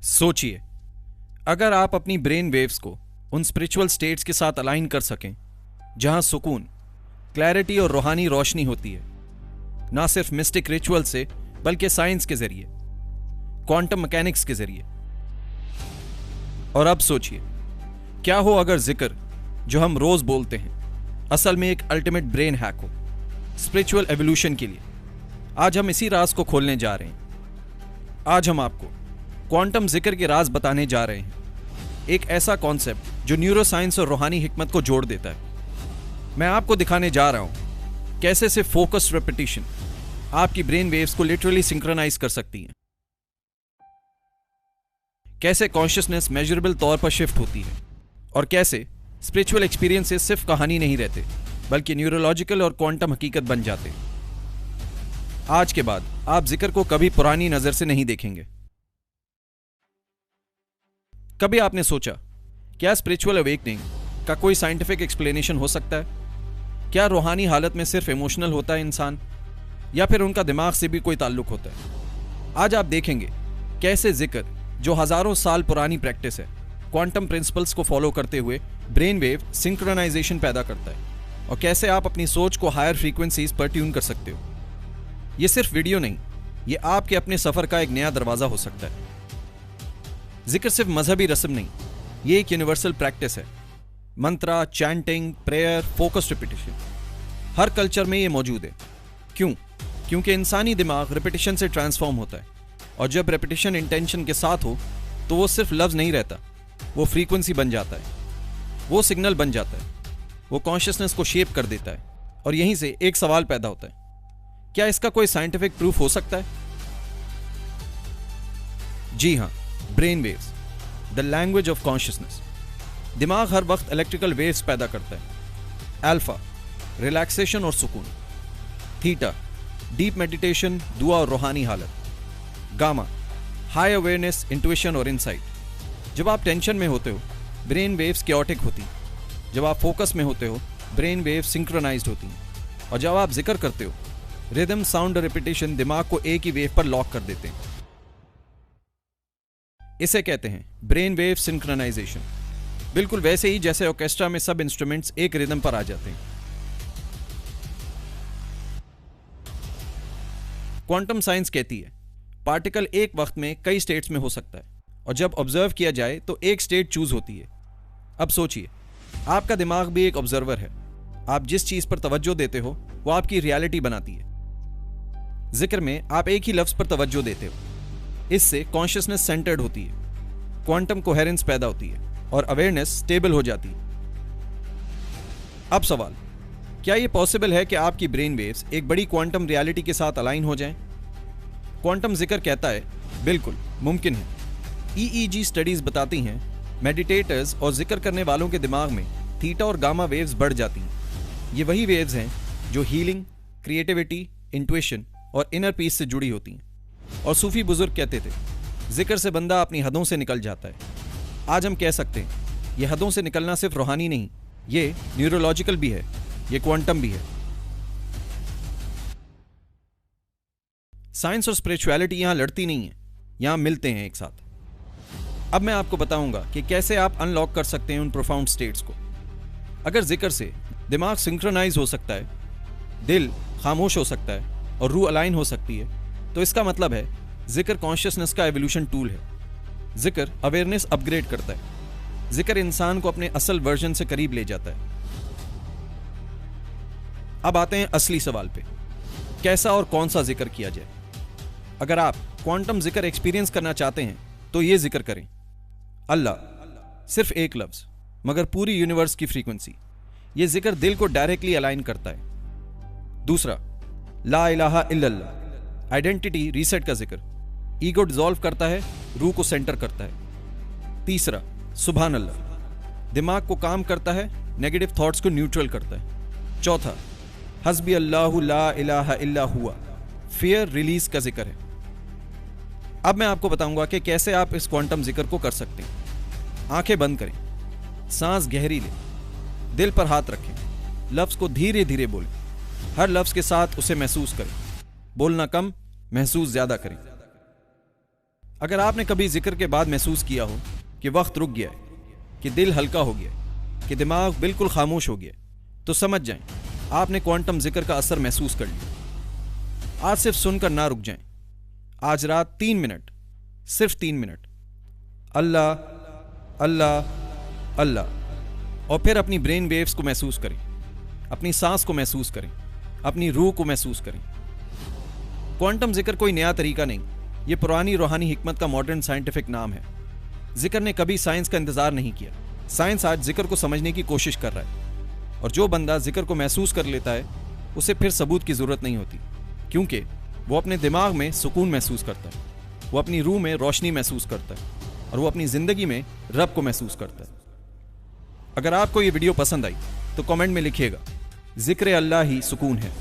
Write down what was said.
सोचिए, अगर आप अपनी ब्रेन वेव्स को उन स्पिरिचुअल स्टेट्स के साथ अलाइन कर सकें जहां सुकून, क्लैरिटी और रूहानी रोशनी होती है, ना सिर्फ मिस्टिक रिचुअल से बल्कि साइंस के जरिए, क्वांटम मैकेनिक्स के जरिए। और अब सोचिए, क्या हो अगर जिक्र जो हम रोज बोलते हैं असल में एक अल्टीमेट ब्रेन हैक हो स्पिरिचुअल एवोल्यूशन के लिए। आज हम इसी राज को खोलने जा रहे हैं। आज हम आपको क्वांटम जिक्र के राज बताने जा रहे हैं, एक ऐसा कॉन्सेप्ट जो न्यूरो साइंस और रूहानी हिकमत को जोड़ देता है। मैं आपको दिखाने जा रहा हूं कैसे से फोकस्ड रेपिटेशन आपकी ब्रेन वेव्स को लिटरली सिंक्रोनाइज कर सकती हैं, कैसे कॉन्शियसनेस मेजरेबल तौर पर शिफ्ट होती है, और कैसे स्पिरिचुअल एक्सपीरियंसेस सिर्फ कहानी नहीं रहते बल्कि न्यूरोलॉजिकल और क्वांटम हकीकत बन जाते हैं। आज के बाद आप जिक्र को कभी पुरानी नजर से नहीं देखेंगे। कभी आपने सोचा, क्या स्पिरिचुअल अवेकनिंग का कोई साइंटिफिक एक्सप्लेनेशन हो सकता है? क्या रूहानी हालत में सिर्फ इमोशनल होता है इंसान, या फिर उनका दिमाग से भी कोई ताल्लुक होता है? आज आप देखेंगे कैसे जिक्र जो हजारों साल पुरानी प्रैक्टिस है, क्वांटम प्रिंसिपल्स को फॉलो करते हुए ब्रेन वेव सिंक्रोनाइजेशन पैदा करता है, और कैसे आप अपनी सोच को हायर फ्रीक्वेंसीज पर ट्यून कर सकते हो। यह सिर्फ वीडियो नहीं, यह आपके अपने सफर का एक नया दरवाजा हो सकता है। जिक्र सिर्फ मजहबी रस्म नहीं, यह एक यूनिवर्सल प्रैक्टिस है। मंत्रा, चैंटिंग, प्रेयर, फोकस रिपीटिशन, हर कल्चर में यह मौजूद है। क्यों? क्योंकि इंसानी दिमाग रिपीटिशन से ट्रांसफॉर्म होता है, और जब रिपीटिशन इंटेंशन के साथ हो तो वो सिर्फ लफ्ज नहीं रहता, वो फ्रीक्वेंसी बन जाता है, वो सिग्नल बन जाता है, वो कॉन्शियसनेस को शेप कर देता है। और यहीं से एक सवाल पैदा होता है, क्या इसका कोई साइंटिफिक प्रूफ हो सकता है? जी हां, brain waves, the language of consciousness. दिमाग हर वक्त इलेक्ट्रिकल वेव्स पैदा करता है। अल्फा, रिलैक्सेशन और सुकून। थीटा, डीप मेडिटेशन, दुआ और रूहानी हालत। गामा, हाई अवेयरनेस, इंट्यूशन और इनसाइट। जब आप टेंशन में होते हो, ब्रेन वेव्स क्योटिक होती हैं। जब आप फोकस में होते हो, ब्रेन वेव्स सिंक्रोनाइज्ड होती हैं। और जब आप जिक्र करते हो, रिदम, साउंड और रिपीटिशन दिमाग को एक ही वेव पर लॉक कर देते हैं। इसे कहते हैं ब्रेन वेव सिंक्रोनाइजेशन। बिल्कुल वैसे ही जैसे ऑर्केस्ट्रा में सब इंस्ट्रूमेंट्स एक रिदम पर आ जाते हैं। क्वांटम साइंस कहती है पार्टिकल एक वक्त में कई स्टेट्स में हो सकता है, और जब ऑब्जर्व किया जाए तो एक स्टेट चूज होती है। अब सोचिए, आपका दिमाग भी एक ऑब्जर्वर है। आप जिस चीज पर तवज्जो देते हो वो आपकी रियलिटी बनाती है। जिक्र में आप एक ही लफ्ज पर तवज्जो देते हो, इससे कॉन्शियसनेस सेंटर्ड होती है, क्वांटम कोहेरेंस पैदा होती है और अवेयरनेस स्टेबल हो जाती है। अब सवाल, क्या यह पॉसिबल है कि आपकी ब्रेन वेव्स एक बड़ी क्वांटम रियलिटी के साथ अलाइन हो जाएं? क्वांटम जिक्र कहता है बिल्कुल मुमकिन है। ईईजी स्टडीज बताती हैं मेडिटेटर्स और जिक्र करने वालों के दिमाग में थीटा और गामा वेव्स बढ़ जाती हैं। ये वही वेव्स हैं जो हीलिंग, क्रिएटिविटी, इंट्यूशन और इनर पीस से जुड़ी होती हैं। और सूफी बुजुर्ग कहते थे, जिक्र से बंदा अपनी हदों से निकल जाता है। आज हम कह सकते हैं यह हदों से निकलना सिर्फ रूहानी नहीं, ये न्यूरोलॉजिकल भी है, ये क्वांटम भी है। साइंस और स्पिरिचुअलिटी यहां लड़ती नहीं है, यहां मिलते हैं एक साथ। अब मैं आपको बताऊंगा कि कैसे आप अनलॉक कर सकते हैं उन प्रोफाउंड स्टेट्स को। अगर जिक्र से दिमाग सिंक्रोनाइज हो सकता है, दिल खामोश हो सकता है और रूह अलाइन हो सकती है, तो इसका मतलब है जिक्र कॉन्शियसनेस का एवोल्यूशन टूल है। जिक्र अवेयरनेस अपग्रेड करता है। जिक्र इंसान को अपने असल वर्जन से करीब ले जाता है। अब आते हैं असली सवाल पे, कैसा और कौन सा जिक्र किया जाए? अगर आप क्वांटम जिक्र एक्सपीरियंस करना चाहते हैं तो यह जिक्र करें, अल्लाह, सिर्फ एक लफ्ज मगर पूरी यूनिवर्स की फ्रीक्वेंसी। यह जिक्र दिल को डायरेक्टली अलाइन करता है। दूसरा, ला इलाहा इल्लल्लाह, आइडेंटिटी रीसेट का जिक्र, ईगो डिसॉल्व करता है, रूह को सेंटर करता है। तीसरा, सुभान अल्लाह, दिमाग को काम करता है, नेगेटिव थॉट्स को न्यूट्रल करता है। चौथा, हस्बी अल्लाहु ला इलाहा इल्ला हुआ, फियर रिलीज का जिक्र है। अब मैं आपको बताऊंगा कि कैसे आप इस क्वांटम जिक्र को कर सकते हैं। आंखें बंद करें, सांस गहरी लें, दिल पर हाथ रखें, लफ्ज को धीरे धीरे बोलें, हर लफ्ज के साथ उसे महसूस करें, बोलना कम, महसूस ज्यादा करें। अगर आपने कभी जिक्र के बाद महसूस किया हो कि वक्त रुक गया है, कि दिल हल्का हो गया है, कि दिमाग बिल्कुल खामोश हो गया, तो समझ जाएं आपने क्वांटम जिक्र का असर महसूस कर लिया। आज सिर्फ सुनकर ना रुक जाएं। आज रात 3 मिनट, सिर्फ 3 मिनट अल्लाह अल्लाह अल्लाह, और फिर अपनी ब्रेन वेव्स को महसूस करें, अपनी सांस को महसूस करें, अपनी रूह को महसूस करें। क्वांटम जिक्र कोई नया तरीका नहीं, ये पुरानी रूहानी हिकमत का मॉडर्न साइंटिफिक नाम है। जिक्र ने कभी साइंस का इंतजार नहीं किया। साइंस आज जिक्र को समझने की कोशिश कर रहा है, और जो बंदा जिक्र को महसूस कर लेता है उसे फिर सबूत की जरूरत नहीं होती, क्योंकि वो अपने दिमाग में सुकून महसूस करता है, वो अपनी रूह में रोशनी महसूस करता है, और वो अपनी जिंदगी में रब को महसूस करता है। अगर आपको ये वीडियो पसंद आई तो कमेंट में लिखिएगा, जिक्र अल्लाह ही सुकून है।